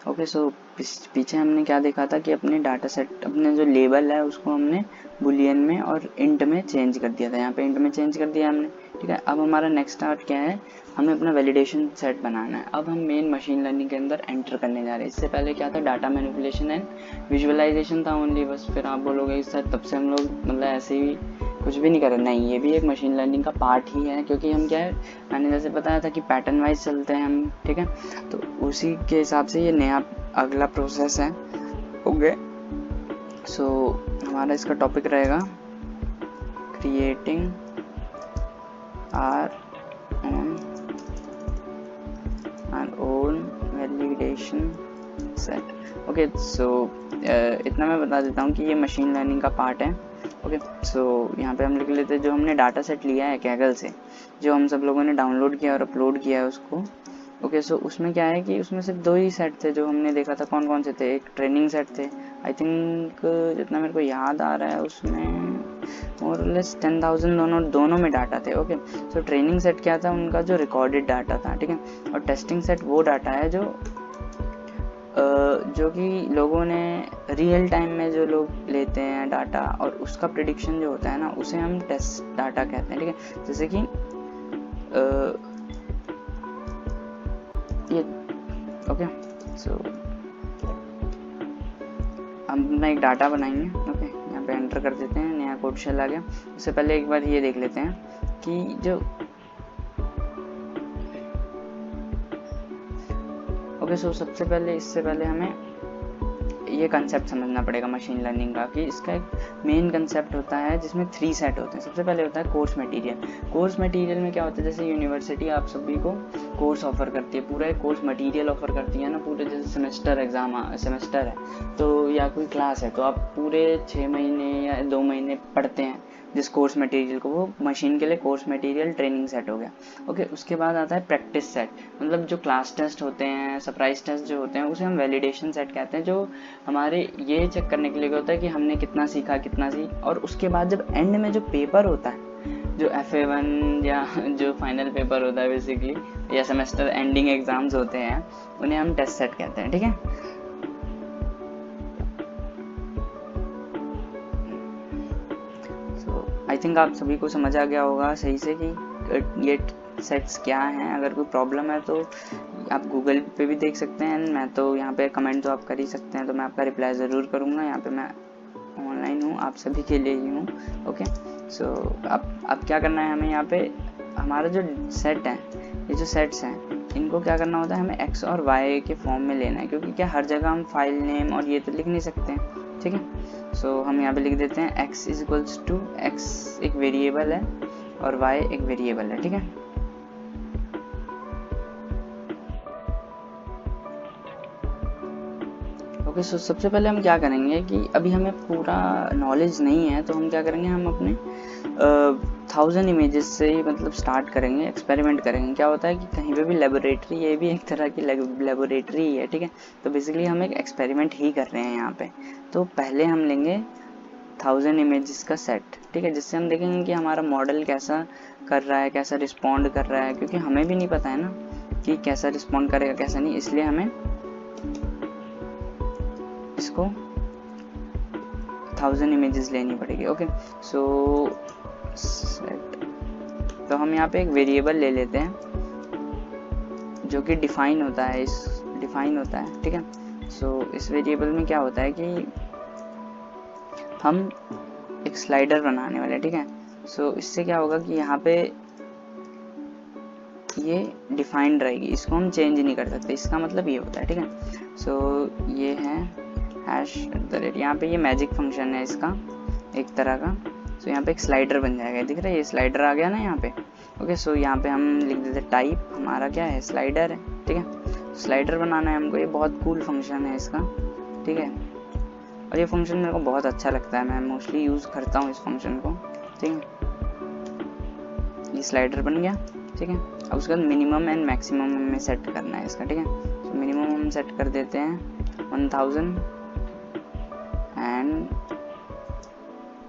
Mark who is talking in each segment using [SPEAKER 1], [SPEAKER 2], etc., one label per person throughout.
[SPEAKER 1] Okay, सो पीछे हमने क्या देखा था कि अपने डाटा सेट, अपने जो लेबल है उसको हमने बुलियन में और इंट में चेंज कर दिया था। यहाँ पे इंट में चेंज कर दिया हमने, ठीक है। अब हमारा नेक्स्ट स्टार्ट क्या है, हमें अपना वैलिडेशन सेट बनाना है। अब हम मेन मशीन लर्निंग के अंदर एंटर करने जा रहे हैं। इससे पहले क्या था, डाटा मैनिपुलेशन एंड विजुअलाइजेशन था ओनली, बस। फिर आप बोलोगे सर तब से हम लोग मतलब ऐसे ही कुछ भी नहीं कर रहे। नहीं, ये भी एक मशीन लर्निंग का पार्ट ही है, क्योंकि हम क्या है, मैंने जैसे बताया था कि पैटर्न वाइज चलते हैं हम, ठीक है। तो उसी के हिसाब से ये नया अगला प्रोसेस है। ओके, सो हमारा इसका टॉपिक रहेगा creating our own validation set. Okay, so इतना मैं बता देता हूँ कि ये मशीन लर्निंग का पार्ट है। ओके, सो यहाँ पे हम लिख लेते हैं जो हमने डाटा सेट लिया है कैगल से, जो हम सब लोगों ने डाउनलोड किया और अपलोड किया है उसको। ओके, सो उसमें क्या है कि उसमें सिर्फ 2 ही सेट थे जो हमने देखा था। कौन कौन से थे, एक ट्रेनिंग सेट थे, आई थिंक जितना मेरे को याद आ रहा है उसमें मोर लेस 10,000 दोनों में डाटा थे। ओके, सो ट्रेनिंग सेट क्या था, उनका जो रिकॉर्डेड डाटा था, ठीक है। और टेस्टिंग सेट वो डाटा है जो कि लोगों ने रियल टाइम में जो लोग लेते हैं डाटा, और उसका प्रिडिक्शन जो होता है ना, उसे हम टेस्ट डाटा कहते हैं, ठीक है। जैसे कि ये ओके, सो हम अपना एक डाटा बनाएंगे। ओके, यहाँ पे एंटर कर देते हैं, नया कोड शेल आ गया। उससे पहले एक बार ये देख लेते हैं कि जो ओके, सो सबसे पहले इससे पहले हमें ये कंसेप्ट समझना पड़ेगा मशीन लर्निंग का, कि इसका एक मेन कंसेप्ट होता है जिसमें 3 सेट होते हैं। सबसे पहले होता है कोर्स मटेरियल। कोर्स मटेरियल में क्या होता है, जैसे यूनिवर्सिटी आप सभी को कोर्स ऑफर करती है, पूरा एक कोर्स मटेरियल ऑफर करती है ना, पूरे जैसे सेमेस्टर है तो, या कोई क्लास है तो आप पूरे 6 महीने या 2 महीने पढ़ते हैं जिस कोर्स मटेरियल को, वो मशीन के लिए कोर्स मटेरियल ट्रेनिंग सेट हो गया। ओके, उसके बाद आता है प्रैक्टिस सेट, मतलब जो क्लास टेस्ट होते हैं, सरप्राइज टेस्ट जो होते हैं, उसे हम वैलिडेशन सेट कहते हैं, जो हमारे ये चेक करने के लिए होता है कि हमने कितना सीखा, कितना सीख। और उसके बाद जब एंड में जो पेपर होता है, जो FA1 या जो फाइनल पेपर होता है बेसिकली, या सेमेस्टर एंडिंग एग्जाम्स होते हैं, उन्हें हम टेस्ट सेट कहते हैं, ठीक है। आई थिंक आप सभी को समझ आ गया होगा सही से कि ये सेट्स क्या हैं। अगर कोई प्रॉब्लम है तो आप गूगल पे भी देख सकते हैं, मैं तो यहाँ पे कमेंट तो आप कर ही सकते हैं, तो मैं आपका रिप्लाई ज़रूर करूँगा। यहाँ पे मैं ऑनलाइन हूँ, आप सभी के लिए ही हूँ। ओके, सो अब क्या करना है हमें, यहाँ पे हमारा जो सेट है, ये जो सेट्स हैं, इनको क्या करना होता है, हमें x और y के फॉर्म में लेना है, क्योंकि क्या हर जगह हम फाइल नेम और ये तो लिख नहीं सकते हैं, ठीक है। सो हम यहाँ पे लिख देते हैं x is equals to, x एक वेरिएबल है और y एक वेरिएबल है, ठीक है। ओके, सो सबसे पहले हम क्या करेंगे कि अभी हमें पूरा नॉलेज नहीं है, तो हम क्या करेंगे, हम अपने 1000 इमेजेस से ही मतलब स्टार्ट करेंगे, एक्सपेरिमेंट करेंगे। क्या होता है कि कहीं पे भी लेबोरेटरी, ये भी एक तरह की लेबोरेटरी ही है, ठीक है। तो बेसिकली हम एक एक्सपेरिमेंट ही कर रहे हैं यहाँ पे। तो पहले हम लेंगे 1000 इमेजेस का सेट, ठीक है, जिससे हम देखेंगे कि हमारा मॉडल कैसा कर रहा है, कैसा रिस्पॉन्ड कर रहा है, क्योंकि हमें भी नहीं पता है ना कि कैसा रिस्पॉन्ड करेगा कैसा नहीं, इसलिए हमें इसको 1000 इमेजेस लेनी पड़ेगी। ओके, सो सेट, तो हम यहाँ पे एक वेरिएबल ले लेते हैं जो कि डिफाइन होता है, ठीक है। सो इस वेरिएबल में क्या होता है कि हम एक स्लाइडर बनाने वाले हैं, ठीक है। सो इससे क्या होगा कि यहाँ पे ये डिफाइंड रहेगी, इसको हम चेंज नहीं कर सकते, इसका मतलब ये होता है, ठीक है। सो ये है #, यहाँ पे ये मैजिक फंक्शन है इसका एक तरह का। सो यहाँ पे एक स्लाइडर बन जाएगा, दिख रहा है, ये स्लाइडर आ गया ना यहाँ पे। ओके, सो यहाँ पे हम लिख देते टाइप, हमारा क्या है, स्लाइडर है, ठीक है। स्लाइडर बनाना है हमको, ये बहुत कूल फंक्शन है इसका, ठीक है। और ये फंक्शन मेरे को बहुत अच्छा लगता है, मैं मोस्टली यूज़ करता हूँ इस फंक्शन को, ठीक है। ये स्लाइडर बन गया, ठीक है। अब उसके बाद मिनिमम एंड मैक्सिमम हमें सेट करना है इसका, ठीक है। तो मिनिमम हम सेट कर देते हैं 1000 एंड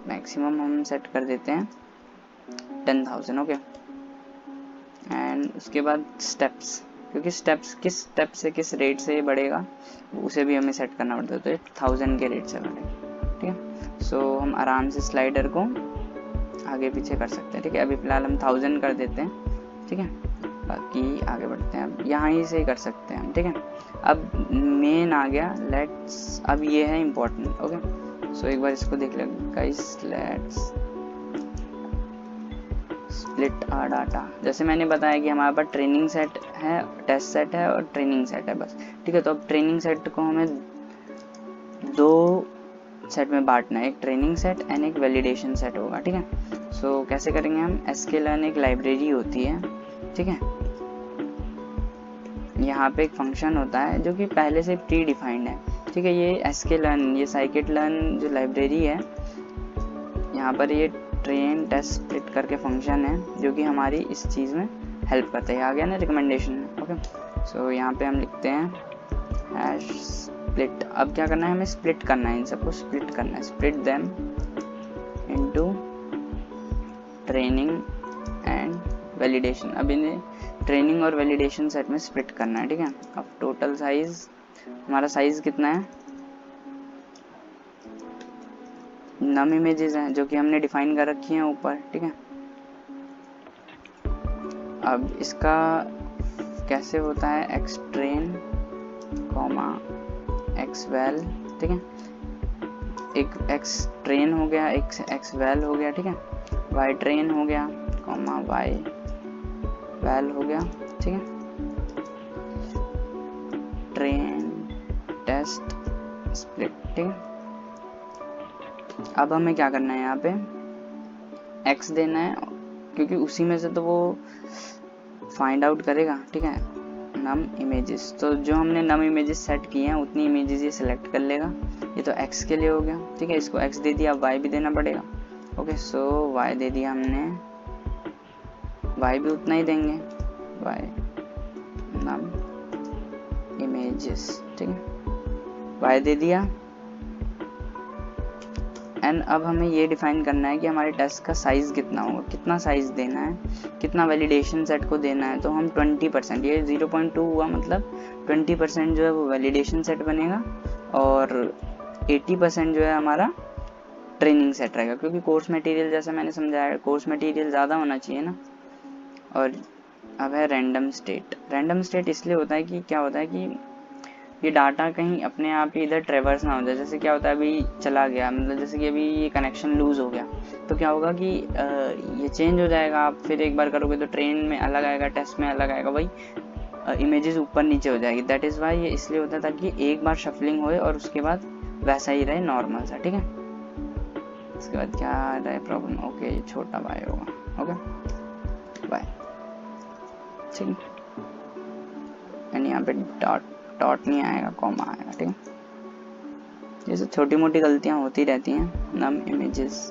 [SPEAKER 1] मैक्सिमम हम सेट कर देते हैं 10,000। ओके, एंड उसके बाद स्टेप्स, क्योंकि स्टेप्स किस स्टेप से किस रेट से ये बढ़ेगा उसे भी हमें सेट करना पड़ता है, तो ये 1000 के रेट से बढ़ेगा। ठीक है, सो हम आराम से स्लाइडर को आगे पीछे कर सकते हैं। ठीक है, अभी फिलहाल हम 1000 कर देते हैं। ठीक है, बाकी आगे बढ़ते हैं, अब यहाँ ही से कर सकते हैं हम। ठीक है, अब मेन आ गया, लेट्स, अब ये है इम्पोर्टेंट। ओके, सो एक बार इसको देख लेंगे guys, let's split our data. जैसे मैंने बताया कि हमारे पास ट्रेनिंग सेट है, टेस्ट सेट है और ट्रेनिंग सेट है बस। ठीक है, तो अब ट्रेनिंग सेट को हमें 2 सेट में बांटना है, एक ट्रेनिंग सेट एंड एक वैलिडेशन सेट होगा। ठीक है, सो कैसे करेंगे हम, sklearn एक लाइब्रेरी होती है। ठीक है, यहाँ पे एक फंक्शन होता है जो कि पहले से प्री डिफाइंड है। ठीक है, ये sklearn, ये scikit-learn जो लाइब्रेरी है, यहाँ पर ये ट्रेन टेस्ट स्प्लिट करके फंक्शन है जो कि हमारी इस चीज़ में हेल्प करता है। आ गया ना रिकमेंडेशन में। ओके, सो यहाँ पे हम लिखते हैं हैश स्प्लिट। अब क्या करना है, हमें स्प्लिट करना है, इन सबको स्प्लिट करना है, split them into training and validation. अब इन्हें ट्रेनिंग और वैलिडेशन सेट में स्प्लिट करना है। ठीक है, अब टोटल साइज, हमारा साइज कितना है, नम इमेजेस हैं जो कि हमने डिफाइन कर रखी हैं ऊपर। ठीक है, अब इसका कैसे होता है, एक्सट्रेन कॉमा एक्सवेल। ठीक है, एक एक्स ट्रेन हो गया, एक एक्सवेल हो गया। ठीक है, वाई ट्रेन हो गया कॉमा वाई वेल हो गया। ठीक है, ट्रेन टेस्ट स्प्लिट। ठीक है, अब हमें क्या करना है, यहाँ पे x देना है क्योंकि उसी में से तो वो फाइंड आउट करेगा। ठीक है, नम इमेजेस, तो जो हमने नम इमेजेस सेट किए हैं उतनी इमेजेस ये सिलेक्ट कर लेगा। ये तो x के लिए हो गया। ठीक है, इसको x दे दिया, अब y भी देना पड़ेगा। ओके, सो y दे दिया हमने, y भी उतना ही देंगे, y नम इमेजेस। ठीक है, y दे दिया। एंड अब हमें ये डिफाइन करना है कि हमारे टेस्ट का साइज कितना होगा, कितना साइज देना है, कितना वैलिडेशन सेट को देना है। तो हम 20%, ये 0.2 हुआ, मतलब 20% जो है वो वैलिडेशन सेट बनेगा और 80% जो है हमारा ट्रेनिंग सेट रहेगा, क्योंकि कोर्स मटेरियल जैसे मैंने समझाया, कोर्स मटेरियल ज़्यादा होना चाहिए ना। और अब है रैंडम स्टेट। रैंडम स्टेट इसलिए होता है कि क्या होता है कि ये डाटा कहीं अपने आप ही इधर ट्रेवर्स ना हो जाए। जैसे क्या होता है, अभी चला गया, मतलब जैसे कि अभी ये कनेक्शन लूज हो गया, तो क्या होगा कि ये चेंज हो जाएगा। आप फिर एक बार करोगे तो ट्रेन में अलग आएगा, टेस्ट में अलग आएगा, वही इमेजेस ऊपर नीचे हो जाएगी। दैट इज़ वाई ये इसलिए होता है ताकि एक बार शफलिंग होए और उसके बाद वैसा ही रहे नॉर्मल सा। ठीक है, उसके बाद क्या रहे प्रॉब्लम, ओके ये छोटा बाय होगा। Okay bye. ठीक है, एंड यहाँ पे डॉट नहीं आएगा, कॉमा आएगा। ठीक है, ये सब छोटी मोटी गलतियां होती रहती हैं। नम इमेजेस